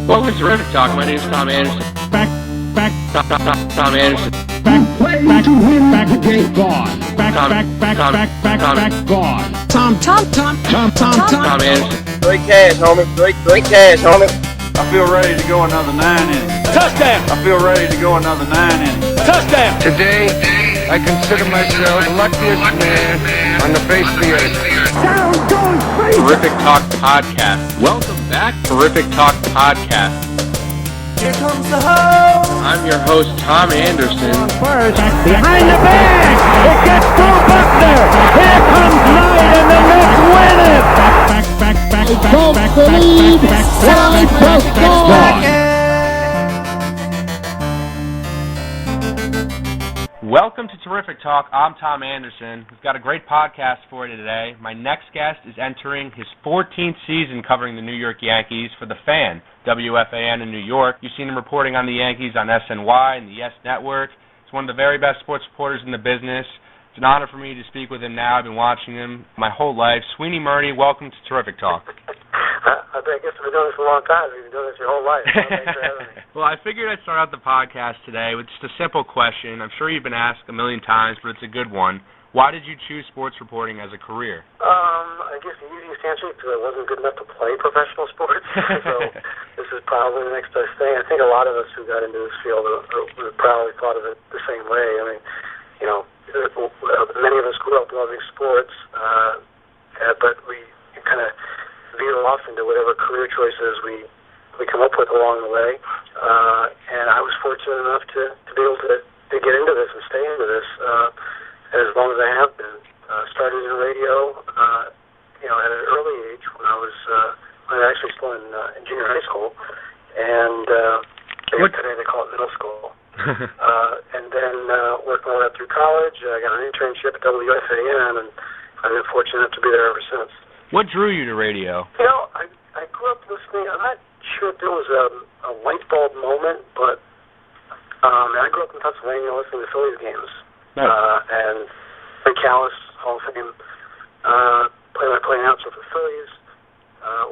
Welcome to Terrific Talk. My name is Tom Anderson. Tom Anderson. Play to win the game. Gone. Tom Anderson. Great cash, homie. Great cash, homie. I feel ready to go another 9 innings. Touchdown. I feel ready to go another 9 innings. Touchdown. Today, I consider myself the luckiest man on the face of the earth. Terrific Talk Podcast. Welcome back, Terrific Talk Podcast. Here comes the hoe. I'm your host, Tom Anderson. First, behind the bag. It gets through Buckner. Here comes Knight, and the Knicks win it. Welcome to Terrific Talk. I'm Tom Anderson. We've got a great podcast for you today. My next guest is entering his 14th season covering the New York Yankees for the Fan, WFAN in New York. You've seen him reporting on the Yankees on SNY and the Yes Network. He's one of the very best sports reporters in the business. It's an honor for me to speak with him now. I've been watching him my whole life. Sweeny Murti, welcome to Terrific Talk. I guess I've been doing this for a long time. You've been doing this your whole life. Well, I figured I'd start out the podcast today with just a simple question. I'm sure you've been asked a million times, but it's a good one. Why did you choose sports reporting as a career? I guess the easiest answer is because I wasn't good enough to play professional sports. So this is probably the next best thing. I think a lot of us who got into this field would probably thought of it the same way. I mean, you know, many of us grew up loving sports, but we kind of veer off into whatever career choices we come up with along the way. And I was fortunate enough to be able to get into this and stay into this as long as I have been. Started in radio, at an early age when I was actually still in junior high school, and today they call it middle school. And then worked my way up through college. I got an internship at WFAN, and I've been fortunate enough to be there ever since. What drew you to radio? You know, I grew up listening. I'm not sure if there was a light bulb moment, but I grew up in Pennsylvania listening to Phillies games. Nice. And Rick Callis, Hall of Fame, play-by-play announcer for the Phillies,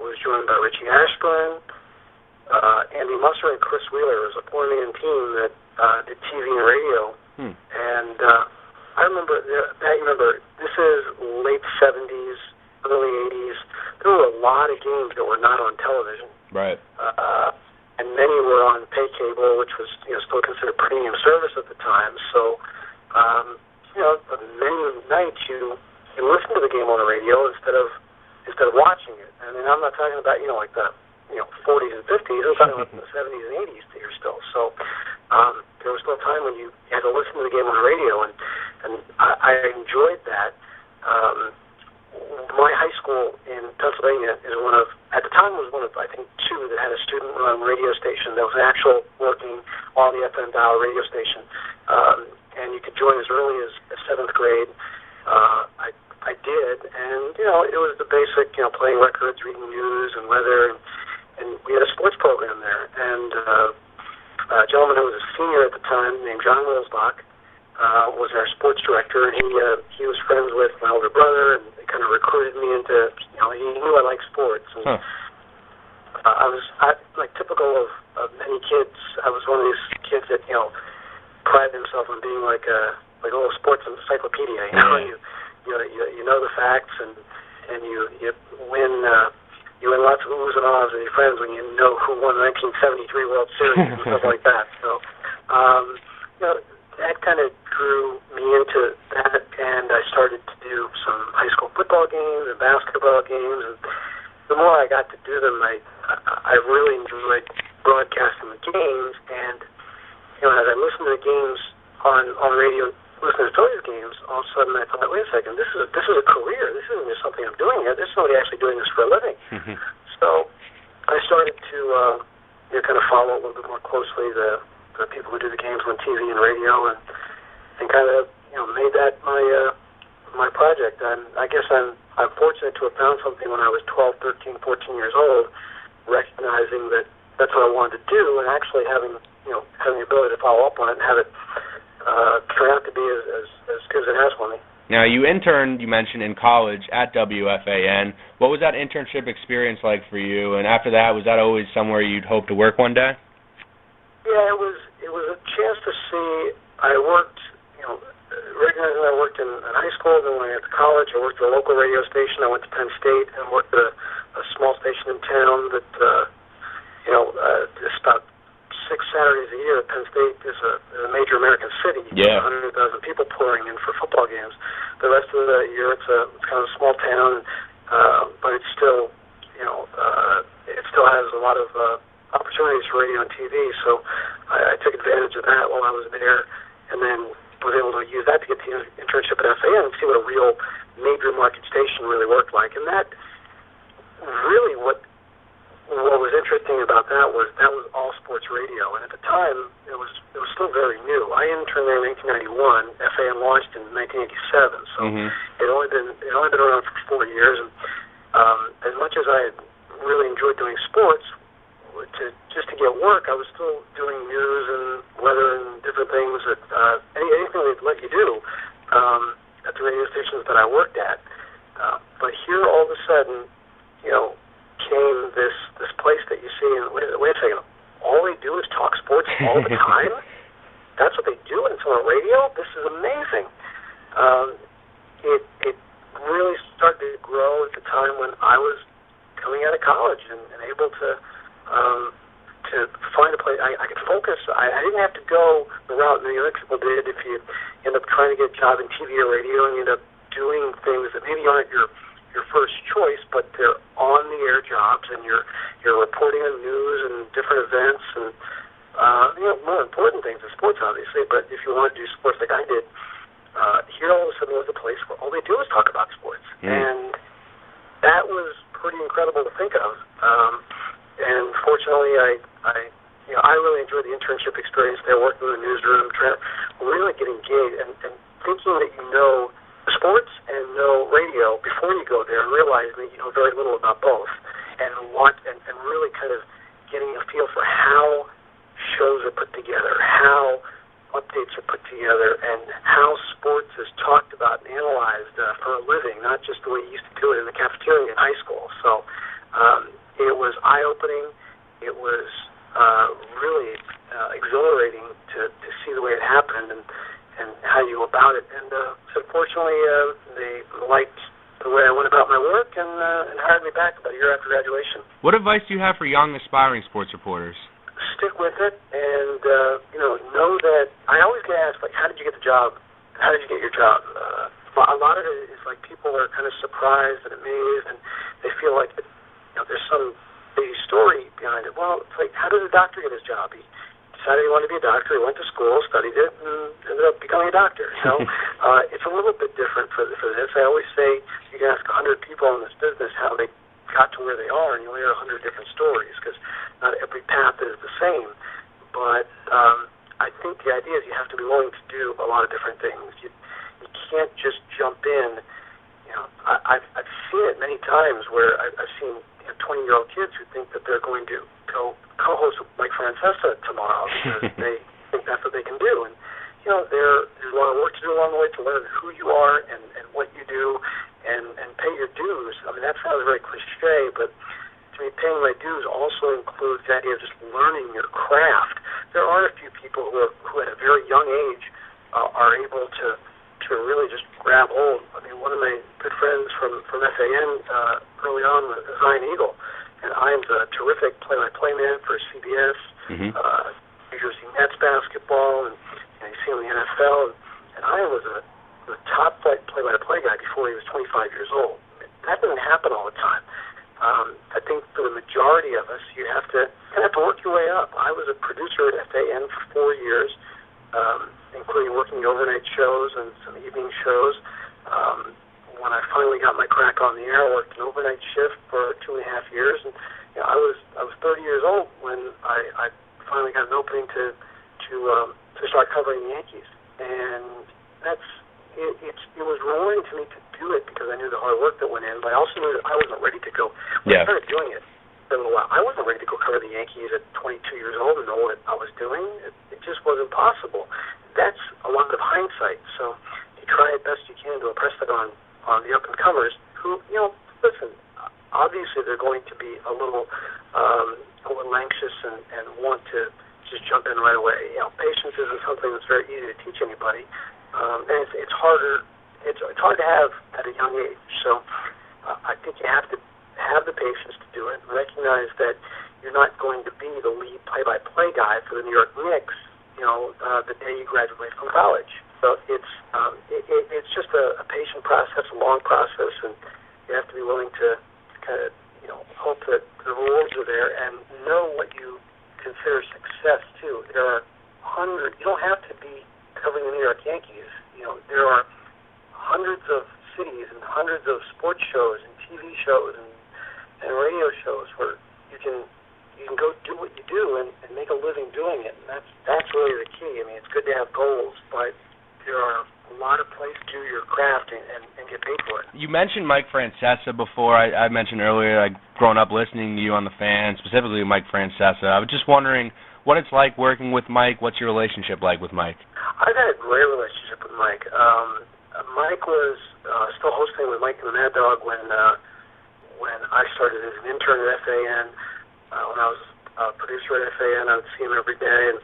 was joined by Richie Ashburn, Andy Musser, and Chris Wheeler. It was a four-man team that did TV and radio. And I remember, this is late 70s, early 80s. There were a lot of games that were not on television. Right. And many were on pay cable, which was still considered premium service at the time. So, many nights you listen to the game on the radio instead of watching it. I mean, I'm not talking about like the 40s and 50s. I'm talking about the 70s and 80s here still. So there was still a time when you had to listen to the game on the radio, and I enjoyed that. My high school in Pennsylvania at the time was one of, I think, two that had a student-run radio station that was an actual working on the FM dial radio station. And you could join as early as 7th grade. I did, and, it was the basic, playing records, reading news and weather, and we had a sports program there. And a gentleman who was a senior at the time named John Wilsbach was our sports director, and he was friends with my older brother, and they kind of recruited me into, he knew I liked sports. And I was like typical of many kids. I was one of these kids that, pride themselves on being like a little sports encyclopedia. You know the facts, and you win lots of oohs and ahs with your friends when you know who won the 1973 World Series and stuff like that. So that kind of drew me into that, and I started to do some high school football games and basketball games, and the more I got to do them, I really enjoyed broadcasting the games. And as I listened to the games on radio, listening to Phillies games, all of a sudden I thought, wait a second, this is a career. This isn't just something I'm doing here. There's somebody actually doing this for a living. So I started to kind of follow a little bit more closely the people who do the games on TV and radio, and kind of made that my project. And I guess I'm fortunate to have found something when I was 12, 13, 14 years old, recognizing that that's what I wanted to do, and actually having the ability to follow up on it and have it turn out to be as good as it has for me. Now, you interned, you mentioned, in college at WFAN. What was that internship experience like for you? And after that, was that always somewhere you'd hope to work one day? Yeah, it was a chance to see. I worked, recognizing I worked in high school, then when I got to college, I worked at a local radio station. I went to Penn State and worked at a small station in town that, just about 6 Saturdays a year. Penn State is a major American city. Yeah. 100,000 people pouring in for football games. The rest of the year, it's kind of a small town, but it's still, it still has a lot of opportunities for radio and TV. So I took advantage of that while I was there, and then was able to use that to get the internship at FAN and see what a real major market station really worked like. And that really what was interesting about that was all sports radio. And at the time, it was still very new. I interned there in 1991. FAN launched in 1987, so it had only been around for 4 years. And as much as I had really enjoyed doing sports, just to get work, I was still doing news and weather and different things that anything they'd let you do at the radio stations that I worked at. But here, all of a sudden, came this place that you see, and wait a second, all they do is talk sports all the time? That's what they do, and it's on the radio? This is amazing. It really started to grow at the time when I was coming out of college and able to find a place. I could focus. I didn't have to go the route many other people did. If you end up trying to get a job in TV or radio and you end up doing things that maybe aren't your first choice, but they're on-the-air jobs, and you're reporting on news and different events and more important things in sports, obviously. But if you want to do sports like I did, here all of a sudden was a place where all they do is talk about sports, and that was pretty incredible to think of. And fortunately, I really enjoyed the internship experience there, working in the newsroom, trying to really get engaged and thinking that you know sports and know radio before you go there, and realizing that you know very little about both, and really kind of getting a feel for how shows are put together, how updates are put together, and how sports is talked about and analyzed for a living, not just the way you used to do it in the cafeteria in high school. So it was eye-opening. It was really exhilarating to see the way it happened and how you go about it. And unfortunately, they liked the way I went about my work and hired me back about a year after graduation. What advice do you have for young, aspiring sports reporters? Stick with it, and know that I always get asked, like, how did you get the job? How did you get your job? A lot of it is like people are kind of surprised and amazed, and they feel like there's some big story behind it. Well, it's like, how did a doctor get his job? He decided he wanted to be a doctor. He went to school, studied it, and ended up becoming a doctor. So it's a little bit different for this. I always say you can ask 100 people in this business how they got to where they are, and you'll hear 100 different stories, because not every path is the same. But I think the idea is you have to be willing to do a lot of different things. You can't just jump in. I've seen it many times where I've seen 20-year-old kids who think that they're going to go co-host with Mike Francesa tomorrow because they think that's what they can do. And there's a lot of work to do along the way to learn who you are and what you do and pay your dues. I mean, that sounds very cliche, but to me, paying my dues also includes the idea of just learning your craft. There are a few people who at a very young age are able to really just grab hold. I mean, one of my good friends from FAN early on was Zion Eagle, and I'm a terrific play-by-play man for CBS, New Jersey Nets basketball, and you see him in the NFL, and I was a top play-by-play guy before he was 25 years old. That doesn't happen all the time. I think for the majority of us, you have to work your way up. I was a producer at FAN for 4 years, including working overnight shows and some evening shows. When I finally got my crack on the air, I worked an overnight shift for 2.5 years, and I was 30 years old when I finally got an opening to start covering the Yankees, and it was rewarding to me to do it because I knew the hard work that went in, but I also knew that I wasn't ready to go. When I started doing it for a little while, I wasn't ready to go cover the Yankees at 22 years old and know what I was doing. It just wasn't possible. That's a lot of hindsight. So you try as best you can to impress that on the up-and-comers who, listen, obviously they're going to be a little anxious and want to just jump in right away. Patience isn't something that's very easy to teach anybody, and it's harder. It's hard to have at a young age. So I think you have to have the patience to do it. Recognize that you're not going to be the lead play-by-play guy for the New York Knicks, the day you graduate from college. So it's just a patient process, a long process, and you have to be willing to kind of, hope that the rewards are there and know what you consider success too. There are hundreds. You don't have to be covering the New York Yankees. There are hundreds of cities and hundreds of sports shows and TV shows and radio shows where you can go do what you do and make a living doing it. And that's really the key. I mean, it's good to have goals, but there are a lot of places to do your craft and get paid for it. You mentioned Mike Francesa before. I mentioned earlier I'd grown up listening to you on the Fan, specifically Mike Francesa. I was just wondering what it's like working with Mike. What's your relationship like with Mike? I've had a great relationship with Mike. Mike was still hosting with Mike and the Mad Dog when I started as an intern at FAN. When I was a producer at FAN, I would see him every day. And,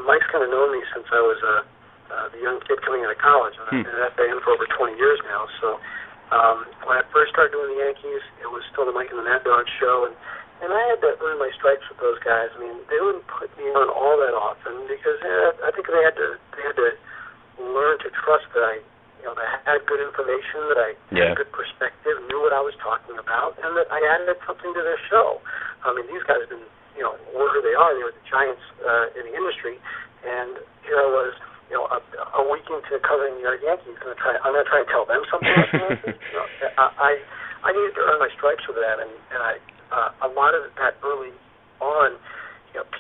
Mike's kind of known me since I was the young kid coming out of college. I've been at FAN for over 20 years now. So when I first started doing the Yankees, it was still the Mike and the Mad Dog show. And I had to earn my stripes with those guys. I mean, they wouldn't put me on all that often because I think they had to learn to trust that I had good information, that I had good perspective, knew what I was talking about, and that I added something to their show. I mean, these guys have been, were who they are. They were the giants in the industry, and here I was, a week into covering the New York Yankees, I'm going to try and tell them something like that. I needed to earn my stripes with that, and a lot of that early on,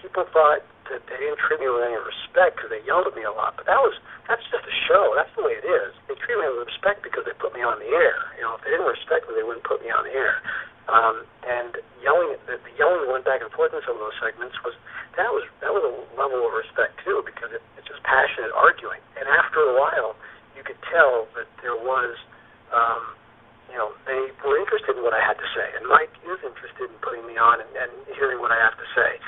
people thought that they didn't treat me with any respect because they yelled at me a lot, but that's just a show. That's the way it is. They treat me with respect because they put me on the air. If they didn't respect me, they wouldn't put me on the air. And the yelling that went back and forth in some of those segments was a level of respect too, because it's just passionate arguing. And after a while, you could tell that there was, they were interested in what I had to say, and Mike is interested in putting me on and hearing what I have to say.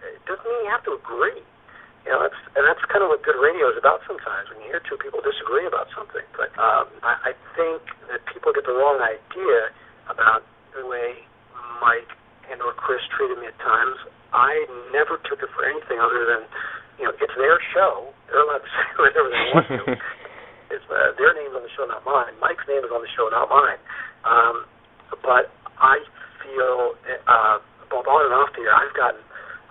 It doesn't mean you have to agree. That's kind of what good radio is about sometimes, when you hear two people disagree about something. But I think that people get the wrong idea about the way Mike and or Chris treated me at times. I never took it for anything other than, it's their show. They're allowed to say whatever they want to. It's their name's on the show, not mine. Mike's name is on the show, not mine. But I feel, both on and off the air, I've gotten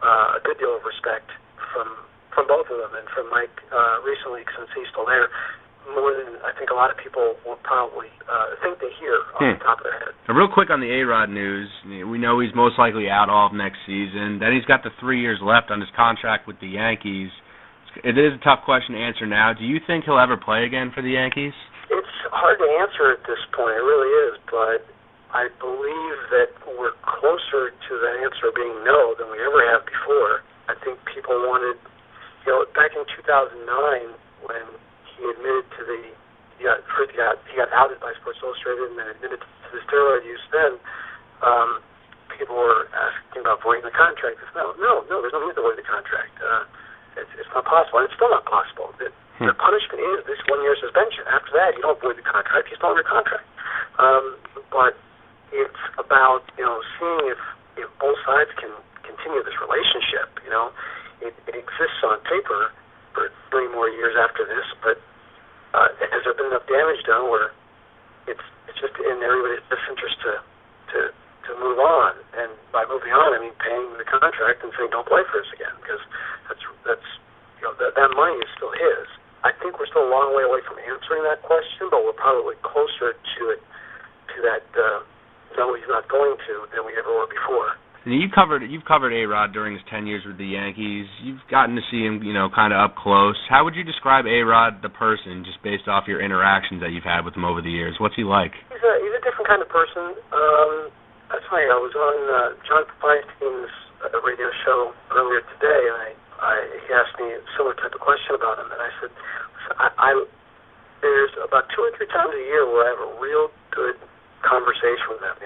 a good deal of respect from both of them, and from Mike recently, since he's still there, more than I think a lot of people will probably think they hear off the top of their head. Real quick on the A-Rod news, we know he's most likely out all of next season. Then he's got the 3 years left on his contract with the Yankees. It is a tough question to answer now. Do you think he'll ever play again for the Yankees? It's hard to answer at this point. It really is, but I believe that we're closer to that answer being no than we ever have before. I think people wanted, back in 2009 when he admitted to he got outed by Sports Illustrated and then admitted to the steroid use then, people were asking about voiding the contract. No, there's no need to void the contract. It's not possible, and it's still not possible. The punishment is this 1 year suspension. After that, you don't void the contract, you're still under contract. But it's about, seeing if both sides can continue this relationship. It exists on paper for 3 more years after this, but has there been enough damage done where it's just in everybody's best interest to move on? And by moving on, I mean paying the contract and saying don't play for us again, because that's that money is still his. I think we're still a long way away from answering that question, but we're probably closer to that no, he's not going to than we ever were before. And you've covered A-Rod during his 10 years with the Yankees. You've gotten to see him, kind of up close. How would you describe A-Rod the person, just based off your interactions that you've had with him over the years? What's he like? He's a different kind of person. That's funny. I was on John Feinstein's radio show earlier today, and he asked me a similar type of question about him, and I said, times a year where I have a real good conversation with them,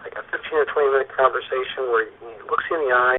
like a 15 or 20 minute conversation where he looks you in the eye